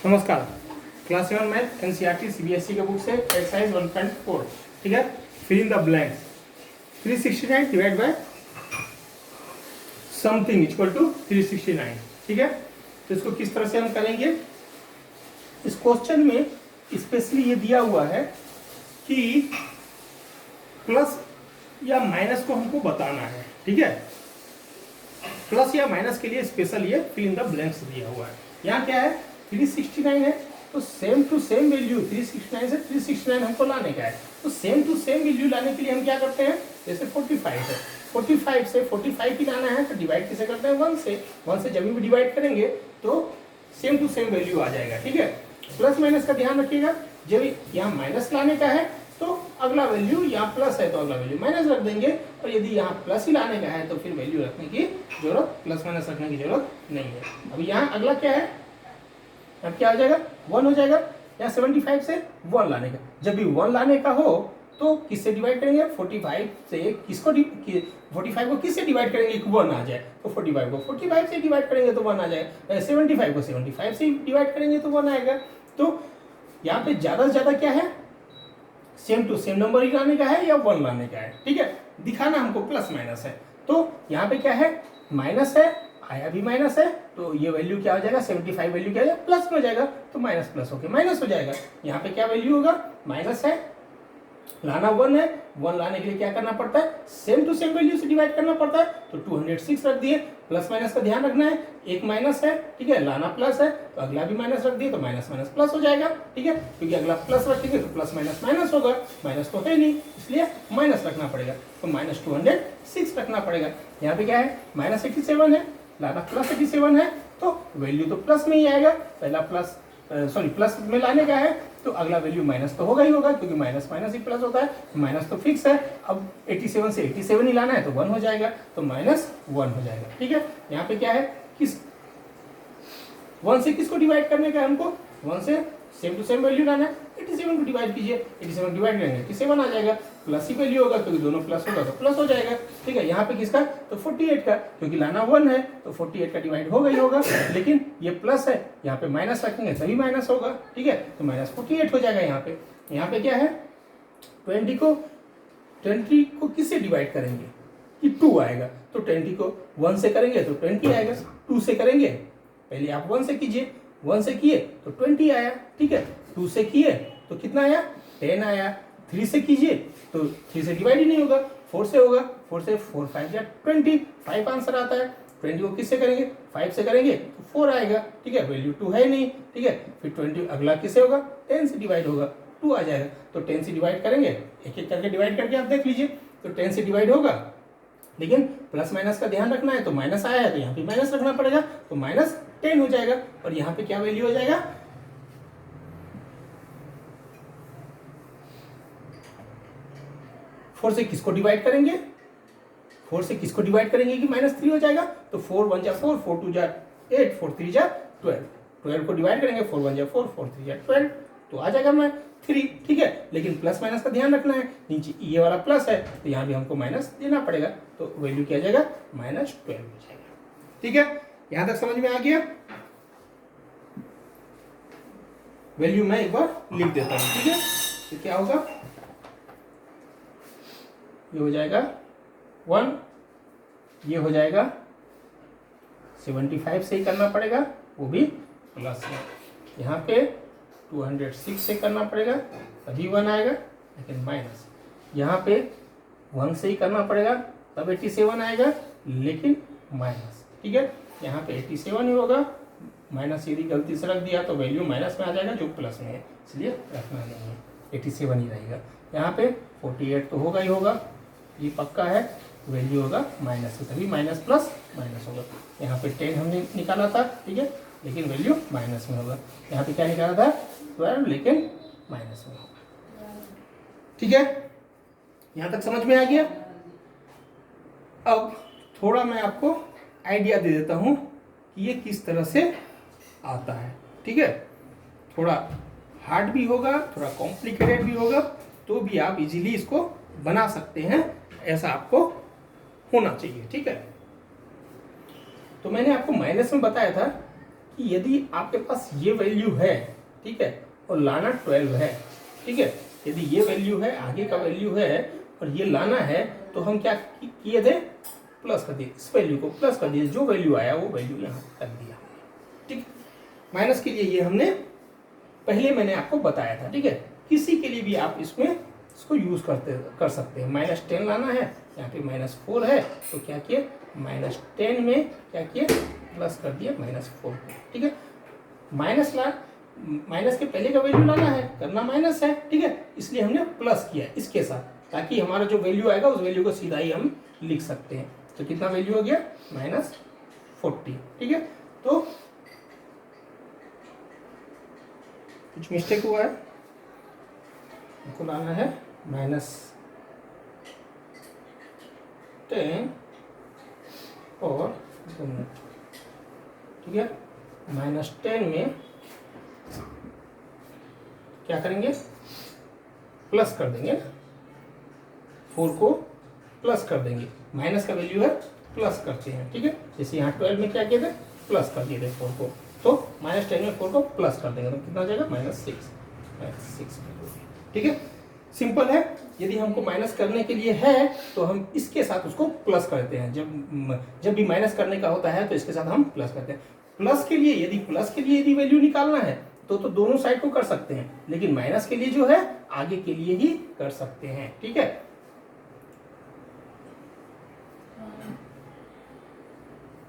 नमस्कार। Class 7 math NCERT CBSE के book से एक्सरसाइज 1.4। ठीक है, fill in the blanks. 369 divide by something equal to 369। ठीक है, तो इसको किस तरह से हम करेंगे। इस क्वेश्चन में स्पेशली ये दिया हुआ है कि प्लस या माइनस को हमको बताना है। ठीक है, प्लस या माइनस के लिए स्पेशल ये फिल इन द ब्लैंक्स दिया हुआ है। यहाँ क्या है, 369 है तो सेम टू सेम वैल्यू 369 से 369 हमको लाने का है। तो सेम टू सेम वैल्यू लाने के लिए हम क्या करते हैं, जैसे 45 है, 45 से 45 ही लाना है तो डिवाइड किसे करते हैं, 1 से। 1 से जब भी डिवाइड करेंगे तो सेम टू सेम वैल्यू आ जाएगा। ठीक है, प्लस माइनस का ध्यान रखिएगा। जब यहाँ माइनस लाने का है तो अगला वैल्यू, यहाँ प्लस है तो अगला वैल्यू माइनस रख देंगे, और यदि यहाँ प्लस ही लाने का है तो फिर वैल्यू रखने की जरूरत, प्लस माइनस रखने की जरूरत नहीं है। अब यहाँ अगला क्या है, अब क्या हो जाएगा, 1 हो जाएगा। यहाँ 75 से 1 लाने का, जब भी 1 लाने का हो तो किससे डिवाइड करेंगे, 45 से किसको 45 को किससे डिवाइड करेंगे, 1 आ जाए तो 45 को 45 से डिवाइड करेंगे तो 1 आ जाएगा। 75 को 75 से डिवाइड करेंगे तो 1 आएगा। तो यहाँ पे ज्यादा से ज्यादा क्या है, सेम टू सेम नंबर ही लाने का है या 1 लाने का है। ठीक है, दिखाना हमको प्लस माइनस है। तो यहाँ पे क्या है, माइनस है, आया भी माइनस है, तो ये वैल्यू क्या हो जाएगा, 75 वैल्यू क्या हो जाएगा, प्लस में हो जाएगा, तो माइनस प्लस होके माइनस हो जाएगा। यहाँ पे क्या वैल्यू होगा, माइनस है, लाना 1 है, 1 लाने के लिए क्या करना पड़ता है, सेम टू सेम वैल्यू से डिवाइड करना पड़ता है। तो 206 रख दिए। प्लस माइनस का ध्यान रखना है, एक माइनस है, ठीक है, लाना प्लस है तो अगला भी माइनस रख दिए तो माइनस माइनस प्लस हो जाएगा। ठीक है, क्योंकि अगला प्लस रखेंगे तो प्लस माइनस माइनस होगा, माइनस तो है नहीं इसलिए माइनस रखना पड़ेगा, तो माइनस 206 रखना पड़ेगा। यहाँ पे क्या है, माइनस 87 है, लाना प्लस 87 है, तो वैल्यू तो प्लस में ही आएगा। पहला प्लस प्लस में लाने का है तो अगला वैल्यू माइनस तो होगा ही होगा, क्योंकि माइनस माइनस ही प्लस होता है, माइनस तो फिक्स है। अब 87 से 87 ही लाना है तो 1 हो जाएगा, तो माइनस 1 हो जाएगा। ठीक है, यहाँ पे क्या है, किस 1 से किसको डिवाइड करने का है हमको, 1 से सेम टू सेम वैल्यू लाना है। 87 को डिवाइड कीजिए, 87 डिवाइड करेंगे 87 आ जाएगा, प्लस ही वैल्यू होगा क्योंकि दोनों प्लस होगा तो प्लस हो जाएगा। ठीक है, यहाँ पे किसका, तो 48 का, क्योंकि लाना 1 है तो 48 का डिवाइड होगा ही होगा, लेकिन ये प्लस है, यहाँ पे माइनस रखेंगे तभी माइनस होगा। ठीक है, तो माइनस 48 हो जाएगा। यहाँ पे क्या है, 20 को किससे डिवाइड करेंगे कि 2 आएगा, तो 20 को 1 से करेंगे तो 20 आएगा, 2 से करेंगे, पहले आप 1 से कीजिए, 1 से किए तो 20 आया। ठीक है, 2 से किए तो कितना आया, 10 आया। 3 से कीजिए तो 3 से डिवाइड ही नहीं होगा, 4 से होगा, 4 से 4 5 या 20, 5 आंसर आता है। 20 को किससे करेंगे, 5 से करेंगे तो 4 आएगा। ठीक है, वैल्यू 2 है नहीं। ठीक है, फिर 20 अगला किससे होगा, 10 से डिवाइड होगा, 2 आ जाएगा। तो 10 से डिवाइड करेंगे, एक एक करके डिवाइड करके आप देख लीजिए, तो 10 से डिवाइड होगा, लेकिन प्लस माइनस का ध्यान रखना है, तो माइनस आया है तो यहाँ पे माइनस रखना पड़ेगा, तो माइनस 10 हो जाएगा। और यहाँ पे क्या वैल्यू हो जाएगा, 4 से किसको डिवाइड करेंगे, 4 से किसको डिवाइड करेंगे कि -3 हो जाएगा, तो 4 1 जा 4, 4 2 जा 8, 4 3 जा 12, 12 को डिवाइड करेंगे, 4 1 जा 4, 4 3 जा 12, तो आ जाएगा 3। ठीक है, लेकिन प्लस माइनस का ध्यान रखना है, नीचे ये वाला प्लस है तो यहाँ भी हमको माइनस देना पड़ेगा, तो वैल्यू क्या आ जाएगा, -12 हो जाएगा। ठीक है, यहाँ तक समझ में आ गया। वैल्यू मैं एक बार लिख देता हूँ। ठीक है, तो क्या होगा, ये हो जाएगा 1, ये हो जाएगा 75 से ही करना पड़ेगा, वो भी प्लस है। यहाँ पे 206 से करना पड़ेगा तभी 1 आएगा, लेकिन माइनस। यहाँ पे 1 से ही करना पड़ेगा तब 87 आएगा, लेकिन माइनस। ठीक है, यहाँ पे 87 ही होगा, माइनस यदि गलती से रख दिया तो वैल्यू माइनस में आ जाएगा जो प्लस में है, इसलिए रखना नहीं है, 87 ही रहेगा। यहाँ पे 48 तो होगा ही होगा, ये पक्का है, वैल्यू होगा माइनस में, तभी माइनस प्लस माइनस होगा। यहाँ पे 10 हमने निकाला था, ठीक है, लेकिन वैल्यू माइनस में होगा। यहाँ पे क्या निकाला था, 12, लेकिन माइनस में होगा। ठीक है, यहाँ तक समझ में आ गया। अब थोड़ा मैं आपको आइडिया दे देता हूँ कि ये किस तरह से आता है। ठीक है, थोड़ा हार्ड भी होगा, थोड़ा कॉम्प्लिकेटेड भी होगा, तो भी आप इजीली इसको बना सकते हैं, ऐसा आपको होना चाहिए। ठीक है, तो मैंने आपको माइनस में बताया था कि यदि आपके पास ये वैल्यू है, ठीक है, और लाना 12 है, ठीक है, यदि ये वैल्यू है, आगे का वैल्यू है और ये लाना है, तो हम क्या किए थे, प्लस कर दिए, इस वैल्यू को प्लस कर दिए, जो वैल्यू आया वो वैल्यू यहाँ कर दिया, ठीक। माइनस के लिए ये हमने पहले मैंने आपको बताया था, ठीक है। किसी के लिए भी आप इसको यूज कर सकते हैं। -10 लाना है, यहाँ पे -4 है, तो क्या किए, -10 में क्या किए, प्लस कर दिया -4, ठीक है। माइनस के पहले का वैल्यू लाना है, करना माइनस है, ठीक है, इसलिए हमने प्लस किया इसके साथ, ताकि हमारा जो वैल्यू आएगा उस वैल्यू को सीधा ही हम लिख सकते हैं। तो कितना वैल्यू हो गया, -40, ठीक है। तो कुछ मिस्टेक हुआ है, हमको लाना है -10 और 2 मिनट, ठीक है। -10 में क्या करेंगे, प्लस कर देंगे, 4 को प्लस कर देंगे, माइनस का वैल्यू है, प्लस करते हैं, ठीक है। जैसे यहाँ 12 में क्या किए थे, प्लस कर दिए थे 4 को, तो -10 में 4 को प्लस कर देंगे, तो कितना आ जाएगा, -6, ठीक है। सिंपल है। यदि हमको माइनस करने के लिए है तो हम इसके साथ उसको प्लस करते हैं, जब भी माइनस करने का होता है तो इसके साथ हम प्लस करते हैं। प्लस के लिए यदि वैल्यू निकालना है तो दोनों साइड को कर सकते हैं, लेकिन माइनस के लिए जो है आगे के लिए ही कर सकते हैं, ठीक है।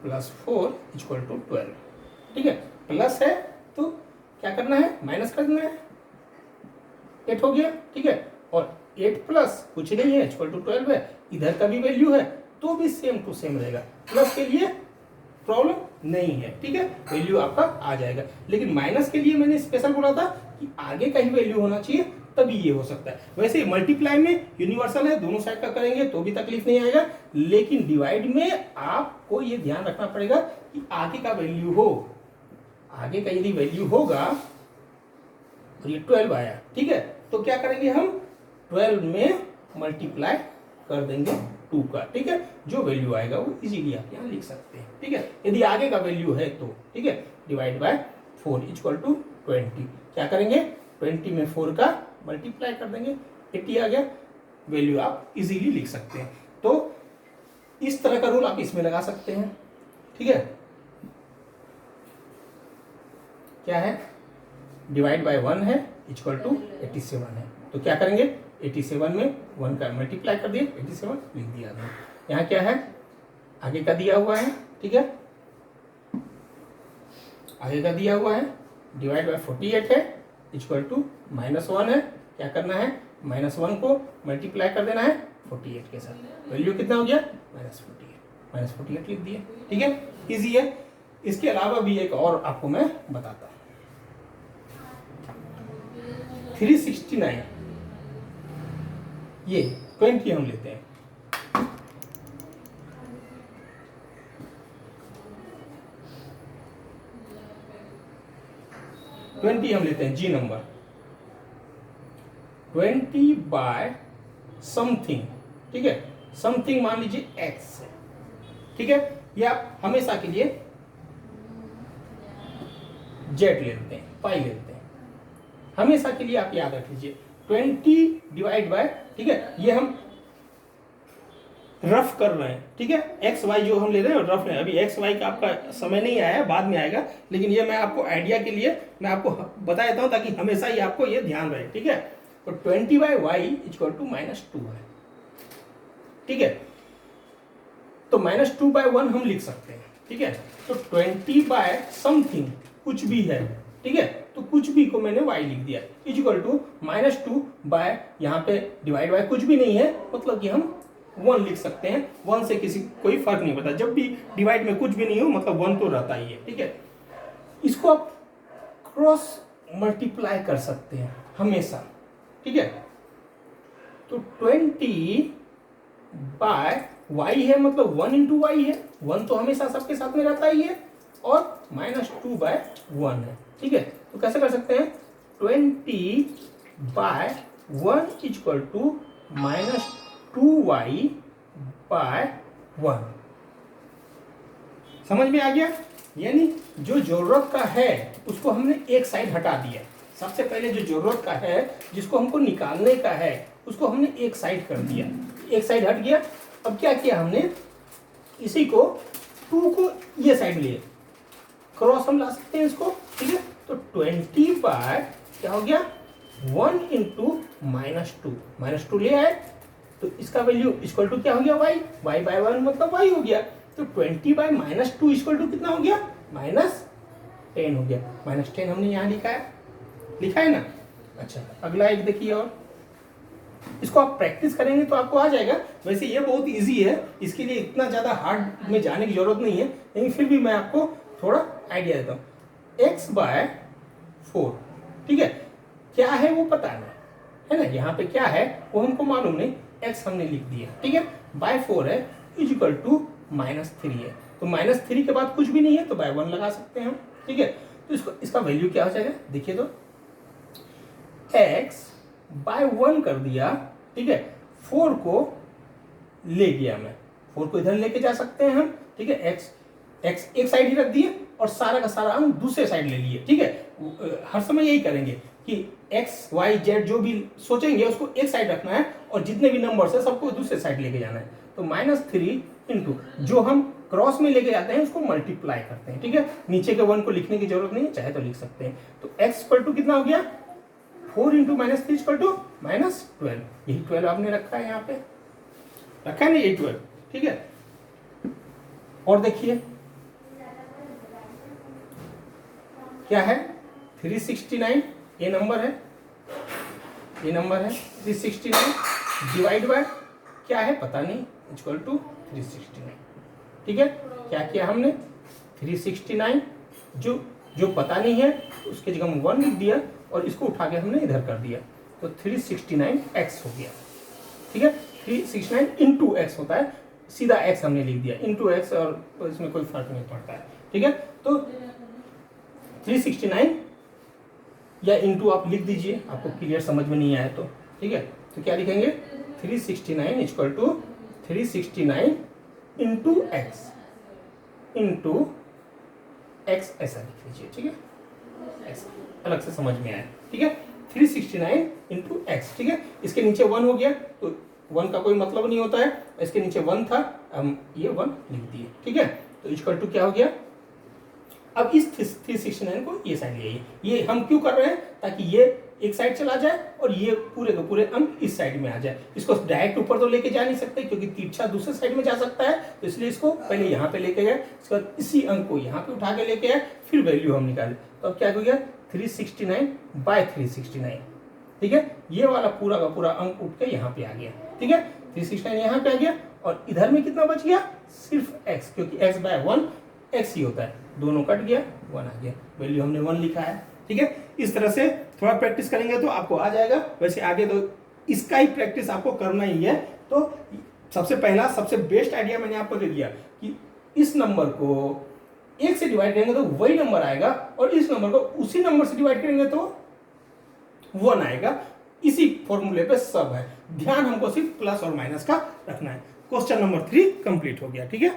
+4 = 12, ठीक है। प्लस है तो क्या करना है, माइनस कर देना है, 8 हो गया, ठीक है। और 8 प्लस कुछ नहीं है, =12 है, इधर का भी वैल्यू है तो भी सेम टू सेम रहेगा, प्लस के लिए प्रॉब्लम नहीं है, ठीक है, वैल्यू आपका आ जाएगा। लेकिन माइनस के लिए मैंने स्पेशल बोला था कि आगे का ही वैल्यू होना चाहिए, तभी ये हो सकता है। वैसे मल्टीप्लाई में यूनिवर्सल है, दोनों साइड का करेंगे तो भी तकलीफ नहीं आएगा, लेकिन डिवाइड में आपको ये ध्यान रखना पड़ेगा कि आगे का वैल्यू हो, आगे का यदि वैल्यू होगा और ये 12 आया, ठीक है, तो क्या करेंगे हम 12 में मल्टीप्लाई कर देंगे 2 का, ठीक है। जो वैल्यू आएगा वो इजीली आप यहाँ लिख सकते हैं, ठीक है, यदि आगे का वैल्यू है तो, ठीक है। डिवाइड बाय 4 = 20, क्या करेंगे, 20 में 4 का मल्टीप्लाई कर देंगे, 80 आ गया, वैल्यू आप इजीली लिख सकते हैं। तो इस तरह का रूल आप इसमें लगा सकते हैं, ठीक है। क्या है, डिवाइड बाय 1 है, = 87 है, तो क्या करेंगे, 87 में 1 का मल्टीप्लाई कर दिए, 87 लिख दिया। यहाँ क्या है, आगे का दिया हुआ है, ठीक है, आगे का दिया हुआ है, डिवाइड बाय 48 है, = -1 है, क्या करना है, -1 को मल्टीप्लाई कर देना है 48 के साथ, वैल्यू कितना हो गया, -48 लिख दिए, ठीक है, इजी है। इसके अलावा भी एक और आपको मैं बताता हूँ, 369, ये 20 हम लेते हैं, हम लेते हैं जी नंबर, 20 बाय समथिंग, ठीक है, समथिंग मान लीजिए x है, ठीक है, ये आप हमेशा के लिए z ले लेते हैं, पाई ले लेते हैं, हमेशा के लिए आप याद रख लीजिए 20 डिवाइड बाय, ठीक है, ये हम रफ कर रहे हैं, ठीक है, एक्स वाई जो हम ले रहे हैं रफ है, अभी एक्स वाई का आपका समय नहीं आया, बाद में आएगा, लेकिन ये मैं आपको आइडिया के लिए मैं आपको बता देता हूं ताकि हमेशा ही आपको ये ध्यान रहे, ठीक है। तो 20 बाय वाई = -2 है, ठीक है, तो -2/1 हम लिख सकते हैं, ठीक है। तो 20 बाय समथिंग कुछ भी है, ठीक है, तो कुछ भी को मैंने y लिख दिया, = -2 यहाँ पे डिवाइड बाय कुछ भी नहीं है, मतलब कि हम 1 लिख सकते हैं, 1 से किसी कोई फर्क नहीं पड़ता, जब भी डिवाइड में कुछ भी नहीं हो मतलब 1 तो रहता ही है, ठीक है। इसको आप क्रॉस मल्टीप्लाई कर सकते हैं हमेशा, ठीक है। तो 20 बाय y है, मतलब 1 × y है, 1 तो हमेशा सबके साथ में रहता ही है, और -2/1 है, ठीक है। तो कैसे कर सकते हैं, 20 बाय 1 = -2y/1, समझ में आ गया। यानी जो जरूरत का है उसको हमने एक साइड हटा दिया। सबसे पहले जो जरूरत का है, जिसको हमको निकालने का है, उसको हमने एक साइड कर दिया, एक साइड हट गया। अब क्या किया हमने, इसी को 2 को ये साइड लिए, क्रॉस हम ला सकते हैं इसको, ठीक है। तो 20 बाय क्या हो गया 1 इंटू -2, -2 ले आए तो इसका वैल्यू इक्वल टू क्या हो गया y, y बाय 1 मतलब y हो गया। तो 20 बाय -2 इक्वल टू कितना हो गया -10 हो गया। -10 हमने यहाँ लिखा है ना। अच्छा, अगला एक देखिए, और इसको आप प्रैक्टिस करेंगे तो आपको आ जाएगा। वैसे ये बहुत इजी है, इसके लिए इतना ज़्यादा हार्ड में जाने की जरूरत नहीं है, लेकिन फिर भी मैं आपको थोड़ा आइडिया देता हूँ। x बाय 4, ठीक है, क्या है वो पता नहीं है ना, यहाँ पे क्या है वो हमको मालूम नहीं, x हमने लिख दिया, ठीक है। बाय 4 है इक्वल टू -3 है, तो -3 के बाद कुछ भी नहीं है तो बाय 1 लगा सकते हैं हम, ठीक है। तो इसको इसका वैल्यू क्या हो जाएगा देखिए, तो x बाय 1 कर दिया, ठीक है। 4 को ले गया मैं, 4 को इधर लेके जा सकते हैं हम, ठीक है। x एक साइड ही रख दिए और सारा का सारा हम दूसरे साइड ले लिए, ठीक है। हर समय यही करेंगे कि x y z जो भी सोचेंगे उसको एक साइड रखना है और जितने भी नंबर्स है सबको दूसरे साइड लेके जाना है। तो -3 इंटू जो हम क्रॉस में लेके जाते हैं उसको मल्टीप्लाई करते हैं, ठीक है। नीचे के 1 को लिखने की जरूरत नहीं है, चाहे तो लिख सकते हैं। तो x इक्वल टू कितना हो गया 4 इंटू -3 इक्वल टू -12, यही 12 आपने रखा है, यहाँ पे रखा है ना ये 12, ठीक है। और देखिए क्या है 369, ये नंबर है, 369 डिवाइड बाय क्या है पता नहीं, इक्वल टू 369, ठीक है। क्या किया हमने 369 जो पता नहीं है उसके जगह हम 1 लिख दिया और इसको उठा के हमने इधर कर दिया, तो 369x हो गया, ठीक है। 369 इंटू एक्स होता है, सीधा x हमने लिख दिया, इंटू एक्स, और इसमें कोई फर्क नहीं पड़ता है, ठीक है। तो 369 या इंटू आप लिख दीजिए, आपको क्लियर समझ में नहीं आया तो, ठीक है। तो क्या लिखेंगे 369 इक्वल टू 369 इंटू एक्स ऐसा लिख लीजिए, ठीक है। ऐसा अलग से समझ में आया, ठीक है। 369 इंटू एक्स, ठीक है। इसके नीचे 1 हो गया तो 1 का कोई मतलब नहीं होता है, इसके नीचे 1 था, हम ये 1 लिख दिए, ठीक है। तो इक्वल टू क्या हो गया, अब इस 369 को ये साइड ले आइए। ये हम क्यों कर रहे हैं, ताकि ये एक साइड चला जाए और ये पूरे के पूरे अंक इस साइड में आ जाए। इसको डायरेक्ट ऊपर तो लेके जा नहीं सकते क्योंकि तिरछा दूसरे साइड में जा सकता है, तो इसलिए इसको पहले यहाँ पे लेके गए, इसके बाद इसी अंक को यहाँ पे उठा के लेके आए, फिर वैल्यू हम निकाले। तो अब क्या हो गया 369 बाय 369, ठीक है। ये वाला पूरा का पूरा अंक उठ के यहाँ पे आ गया, ठीक है। 369 यहाँ पे आ गया और इधर में कितना बच गया, सिर्फ x, क्योंकि x बाय 1 x ही होता है, दोनों कट गया 1 आ गया, वैल्यू हमने 1 लिखा है, ठीक है। इस तरह से थोड़ा प्रैक्टिस करेंगे तो आपको आ जाएगा। वैसे आगे तो इसका ही प्रैक्टिस आपको करना ही है। तो सबसे पहला सबसे बेस्ट आइडिया मैंने आपको दे दिया कि इस नंबर को 1 से डिवाइड करेंगे तो वही नंबर आएगा और इस नंबर को उसी नंबर से डिवाइड करेंगे तो 1 आएगा। इसी फॉर्मूले पे सब है, ध्यान हमको सिर्फ प्लस और माइनस का रखना है। क्वेश्चन नंबर 3 कंप्लीट हो गया, ठीक है।